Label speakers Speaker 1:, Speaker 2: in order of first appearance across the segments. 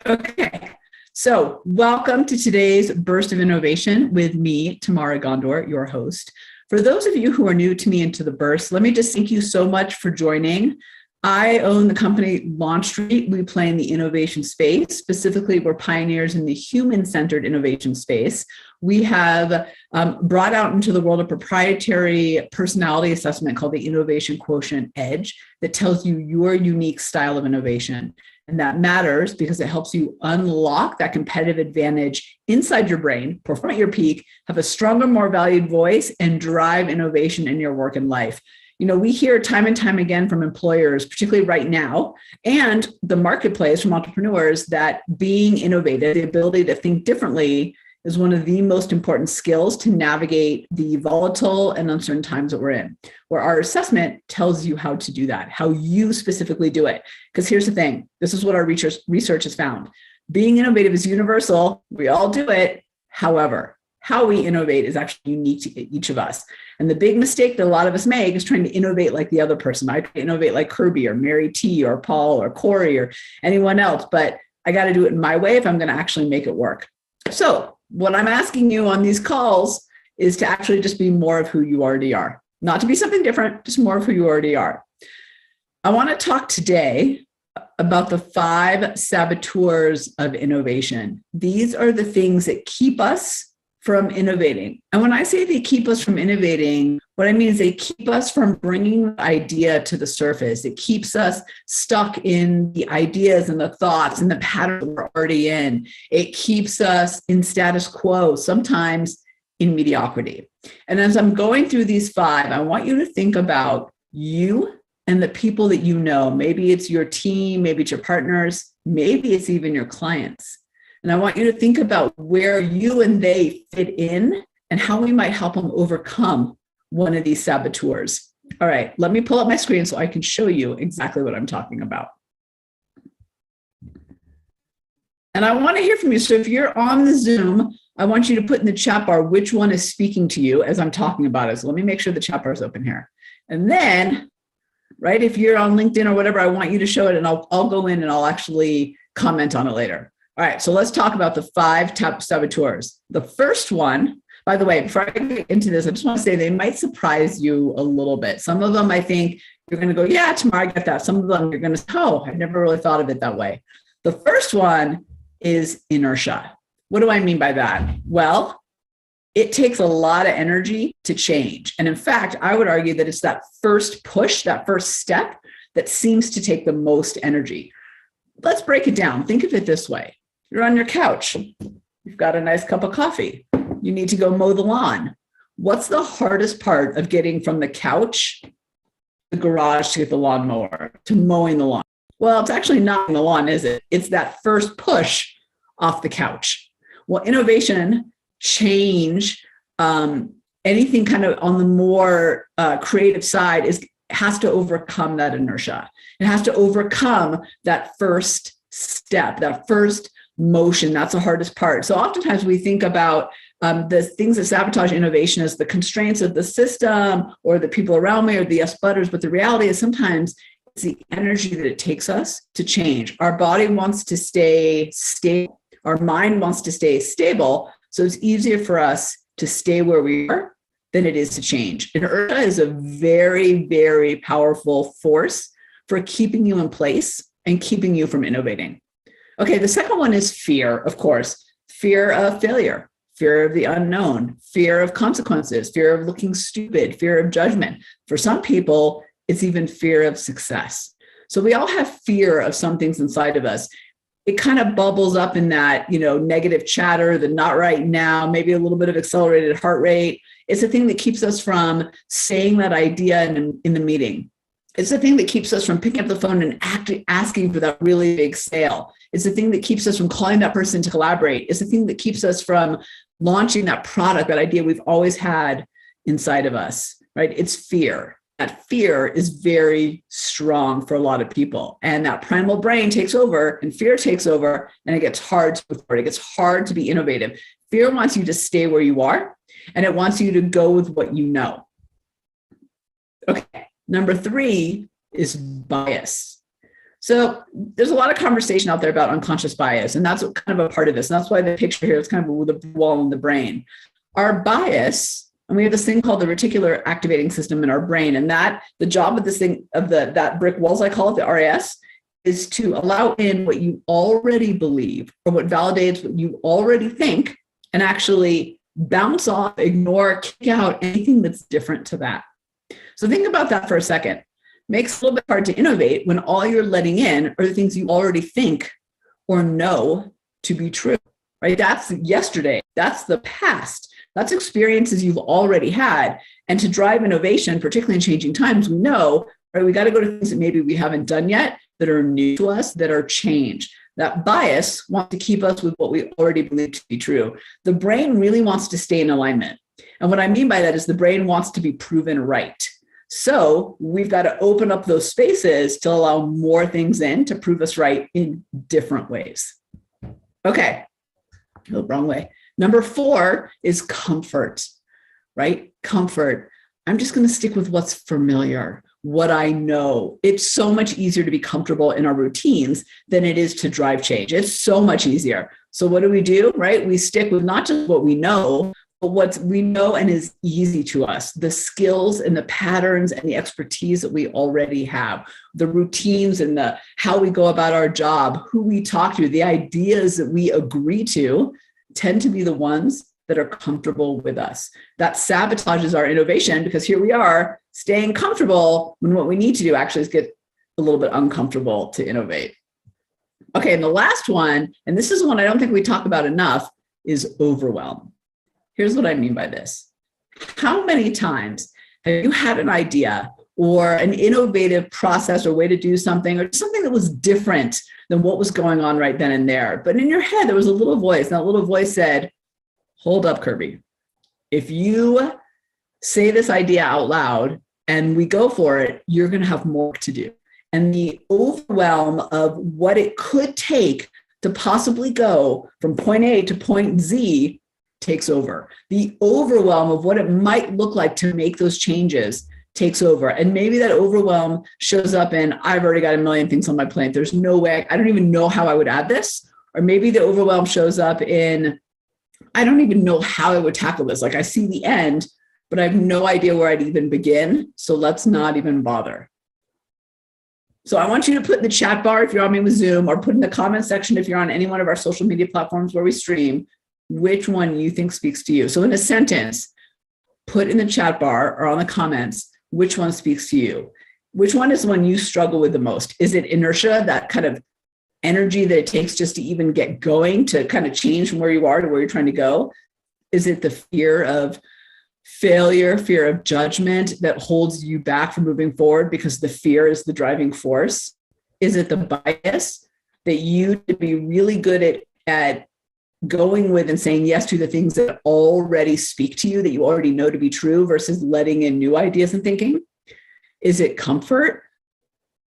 Speaker 1: Okay, so welcome to today's Burst of Innovation with me, Tamara Gondor, your host. For those of you who are new to me and to the Burst, let me just thank you so much for joining. I own the company Launch Street. We play in the innovation space. Specifically, we're pioneers in the human-centered innovation space. We have brought out into the world a proprietary personality assessment called the Innovation Quotient Edge that tells you your unique style of innovation. And that matters because it helps you unlock that competitive advantage inside your brain, perform at your peak, have a stronger, more valued voice, and drive innovation in your work and life. You know, we hear time and time again from employers, particularly right now, and the marketplace from entrepreneurs, that being innovative, the ability to think differently, is one of the most important skills to navigate the volatile and uncertain times that we're in, where our assessment tells you how to do that, how you specifically do it. Because here's the thing, this is what our research has found. Being innovative is universal. We all do it. However, how we innovate is actually unique to each of us. And the big mistake that a lot of us make is trying to innovate like the other person. I try to innovate like Kirby or Mary T or Paul or Corey or anyone else, but I got to do it in my way if I'm going to actually make it work. So what I'm asking you on these calls is to actually just be more of who you already are, not to be something different, just more of who you already are. I want to talk today about the 5 saboteurs of innovation. These are the things that keep us from innovating. And when I say they keep us from innovating, what I mean is they keep us from bringing the idea to the surface. It keeps us stuck in the ideas and the thoughts and the patterns we're already in. It keeps us in status quo, sometimes in mediocrity. And as I'm going through these 5, I want you to think about you and the people that you know. Maybe it's your team, maybe it's your partners, maybe it's even your clients. And I want you to think about where you and they fit in and how we might help them overcome one of these saboteurs. All right, let me pull up my screen so I can show you exactly what I'm talking about. And I want to hear from you. So if you're on the Zoom, I want you to put in the chat bar which one is speaking to you as I'm talking about it. So let me make sure the chat bar is open here. And then, right, if you're on LinkedIn or whatever, I want you to show it and I'll go in and I'll actually comment on it later. All right, so let's talk about the 5 top saboteurs. The first one, by the way, before I get into this, I just want to say they might surprise you a little bit. Some of them I think you're going to go, yeah, tomorrow I get that. Some of them you're going to say, oh, I've never really thought of it that way. The first one is inertia. What do I mean by that? Well, it takes a lot of energy to change. And in fact, I would argue that it's that first push, that first step that seems to take the most energy. Let's break it down. Think of it this way. You're on your couch. You've got a nice cup of coffee. You need to go mow the lawn. What's the hardest part of getting from the couch to the garage to get the lawnmower, to mowing the lawn? Well, it's actually not the lawn, is it? It's that first push off the couch. Well, innovation, change, anything kind of on the more creative side has to overcome that inertia. It has to overcome that first step, that first motion. That's the hardest part. So oftentimes we think about the things that sabotage innovation as the constraints of the system or the people around me or the yes butters. But the reality is sometimes it's the energy that it takes us to change. Our body wants to stay stable. Our mind wants to stay stable. So it's easier for us to stay where we are than it is to change. Inertia is a very, very powerful force for keeping you in place and keeping you from innovating. Okay, the second one is fear, of course. Fear of failure, fear of the unknown, fear of consequences, fear of looking stupid, fear of judgment. For some people, it's even fear of success. So we all have fear of some things inside of us. It kind of bubbles up in that, negative chatter, the not right now, maybe a little bit of accelerated heart rate. It's the thing that keeps us from saying that idea in the meeting. It's the thing that keeps us from picking up the phone and asking for that really big sale. It's the thing that keeps us from calling that person to collaborate. It's the thing that keeps us from launching that product, that idea we've always had inside of us, right? It's fear. That fear is very strong for a lot of people. And that primal brain takes over and fear takes over, and it gets hard to move forward. It gets hard to be innovative. Fear wants you to stay where you are, and it wants you to go with what you know. Okay. Number 3 is bias. So there's a lot of conversation out there about unconscious bias, and that's kind of a part of this. And that's why the picture here is kind of with the wall in the brain. Our bias, and we have this thing called the reticular activating system in our brain, and that the job of this thing, of that brick walls, I call it the RAS, is to allow in what you already believe or what validates what you already think, and actually bounce off, ignore, kick out anything that's different to that. So think about that for a second. Makes it a little bit hard to innovate when all you're letting in are the things you already think or know to be true, right? That's yesterday. That's the past. That's experiences you've already had. And to drive innovation, particularly in changing times, we know, right, we got to go to things that maybe we haven't done yet, that are new to us, that are change. That bias wants to keep us with what we already believe to be true. The brain really wants to stay in alignment. And what I mean by that is the brain wants to be proven right. So we've got to open up those spaces to allow more things in to prove us right in different ways. Okay, no, wrong way. Number 4 is comfort, right? Comfort. I'm just going to stick with what's familiar, what I know. It's so much easier to be comfortable in our routines than it is to drive change. It's so much easier. So what do, right? We stick with not just what we know, but what we know and is easy to us, the skills and the patterns and the expertise that we already have, the routines and the how we go about our job, who we talk to, the ideas that we agree to tend to be the ones that are comfortable with us. That sabotages our innovation because here we are staying comfortable when what we need to do actually is get a little bit uncomfortable to innovate. Okay, and the last one, and this is one I don't think we talk about enough, is overwhelm. Here's what I mean by this. How many times have you had an idea or an innovative process or way to do something or something that was different than what was going on right then and there? But in your head, there was a little voice, and that little voice said, hold up, Kirby. If you say this idea out loud and we go for it, you're going to have more to do. And the overwhelm of what it could take to possibly go from point A to point Z takes over. The overwhelm of what it might look like to make those changes takes over. And maybe that overwhelm shows up in, I've already got a million things on my plate. There's no way, I don't even know how I would add this. Or maybe the overwhelm shows up in, I don't even know how I would tackle this. Like I see the end, but I have no idea where I'd even begin. So let's not even bother. So I want you to put in the chat bar if you're on me with Zoom, or put in the comment section if you're on any one of our social media platforms where we stream, which one you think speaks to you. So in a sentence, put in the chat bar or on the comments, which one speaks to you? Which one is the one you struggle with the most? Is it inertia, that kind of energy that it takes just to even get going, to kind of change from where you are to where you're trying to go? Is it the fear of failure, fear of judgment that holds you back from moving forward because the fear is the driving force? Is it the bias that you to be really good at going with and saying yes to the things that already speak to you, that you already know to be true, versus letting in new ideas and thinking? Is it comfort?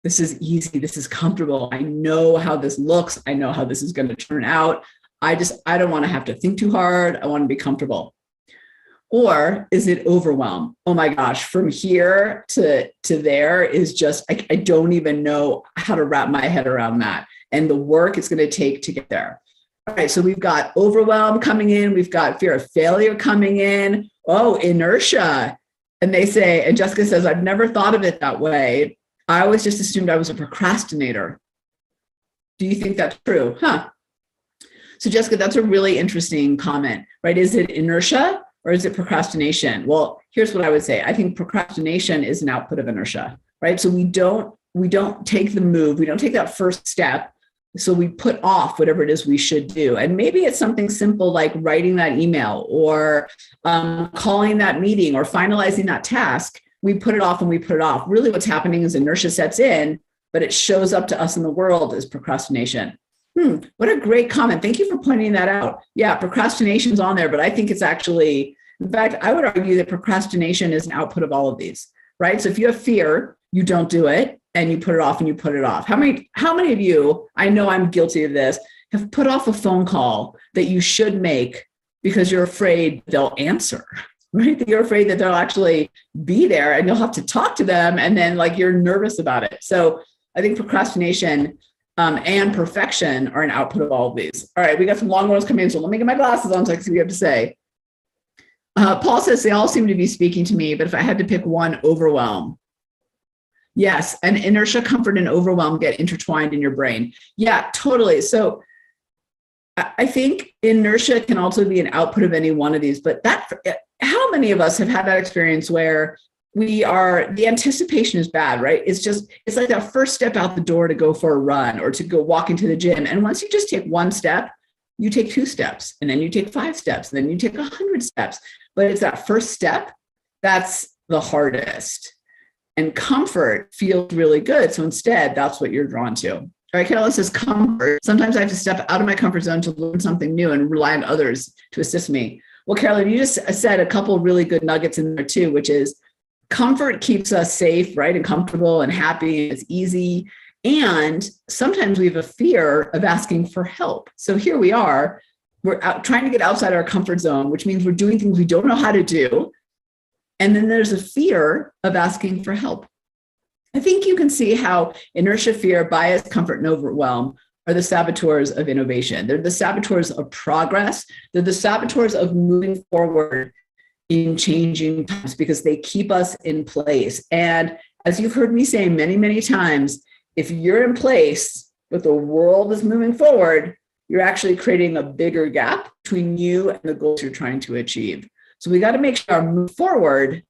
Speaker 1: This is easy. This is comfortable. I know how this looks. I know how this is going to turn out. I don't want to have to think too hard. I want to be comfortable. Or is it overwhelm? Oh my gosh, from here to there is just, I don't even know how to wrap my head around that. And the work it's going to take to get there. All right, so we've got overwhelm coming in. We've got fear of failure coming in. Oh, inertia. And they say, and Jessica says, I've never thought of it that way. I always just assumed I was a procrastinator. Do you think that's true? So Jessica, that's a really interesting comment, right? Is it inertia or is it procrastination? Well, here's what I would say. I think procrastination is an output of inertia, right? So we don't take the move. We don't take that first step. So we put off whatever it is we should do. And maybe it's something simple like writing that email or calling that meeting or finalizing that task. We put it off and we put it off. Really what's happening is inertia sets in, but it shows up to us in the world as procrastination. What a great comment. Thank you for pointing that out. Yeah, procrastination's on there, but I think it's actually, in fact, I would argue that procrastination is an output of all of these, right? So if you have fear, you don't do it. And you put it off and you put it off. How many of you, I know I'm guilty of this, have put off a phone call that you should make because you're afraid they'll answer, right? That you're afraid that they'll actually be there and you'll have to talk to them. And then like you're nervous about it. So I think procrastination and perfection are an output of all of these. All right, we got some long ones coming in, so let me get my glasses on so I can see what you have to say. Paul says, they all seem to be speaking to me, but if I had to pick one, overwhelm. Yes, and inertia, comfort, and overwhelm get intertwined in your brain. Yeah, totally. So I think inertia can also be an output of any one of these, but how many of us have had that experience where the anticipation is bad, right? It's like that first step out the door to go for a run or to go walk into the gym. And once you just take one step, you take 2 steps, and then you take 5 steps, and then you take 100 steps. But it's that first step that's the hardest. And comfort feels really good. So instead, that's what you're drawn to. All right, Carolyn says comfort. Sometimes I have to step out of my comfort zone to learn something new and rely on others to assist me. Well, Carolyn, you just said a couple of really good nuggets in there too, which is comfort keeps us safe, right? And comfortable and happy. It's easy. And sometimes we have a fear of asking for help. So here we are, we're trying to get outside our comfort zone, which means we're doing things we don't know how to do. And then there's a fear of asking for help. I think you can see how inertia, fear, bias, comfort, and overwhelm are the saboteurs of innovation. They're the saboteurs of progress. They're the saboteurs of moving forward in changing times because they keep us in place. And as you've heard me say many, many times, if you're in place, but the world is moving forward, you're actually creating a bigger gap between you and the goals you're trying to achieve. So we got to make sure we move forward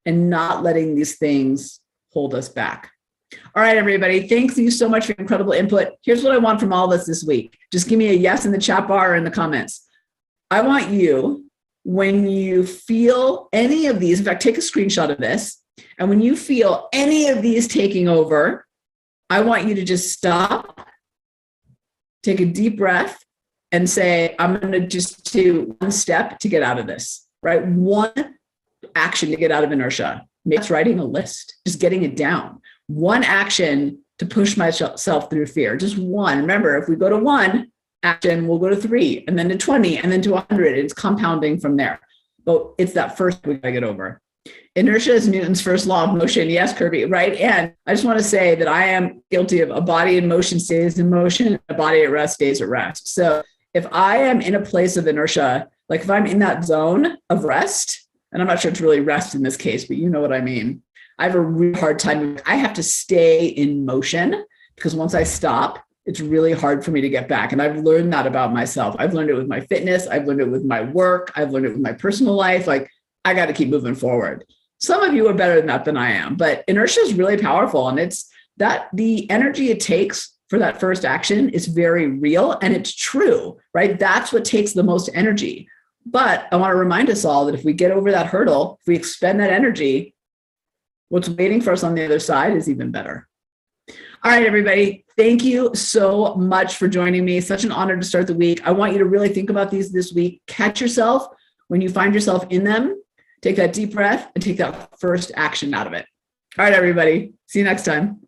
Speaker 1: and not letting these things hold us back. All right, everybody. Thanks you so much for your incredible input. Here's what I want from all of us this week. Just give me a yes in the chat bar or in the comments. I want you, when you feel any of these, in fact, take a screenshot of this. And when you feel any of these taking over, I want you to just stop, take a deep breath, and say, I'm going to just do one step to get out of this. Right? One action to get out of inertia. Maybe it's writing a list, just getting it down. One action to push myself through fear. Just one. Remember, if we go to 1 action, we'll go to 3, and then to 20, and then to 100. It's compounding from there. But it's that first we gotta get over. Inertia is Newton's first law of motion. Yes, Kirby, right? And I just want to say that I am guilty of a body in motion stays in motion, a body at rest stays at rest. So if I am in a place of inertia, like if I'm in that zone of rest, and I'm not sure it's really rest in this case, but you know what I mean. I have a really hard time. I have to stay in motion because once I stop, it's really hard for me to get back. And I've learned that about myself. I've learned it with my fitness. I've learned it with my work. I've learned it with my personal life. Like I got to keep moving forward. Some of you are better than that than I am, but inertia is really powerful. And it's that the energy it takes for that first action is very real and it's true, right? That's what takes the most energy. But I want to remind us all that if we get over that hurdle, if we expend that energy, what's waiting for us on the other side is even better. All right, everybody. Thank you so much for joining me. Such an honor to start the week. I want you to really think about these this week. Catch yourself when you find yourself in them. Take that deep breath and take that first action out of it. All right, everybody. See you next time.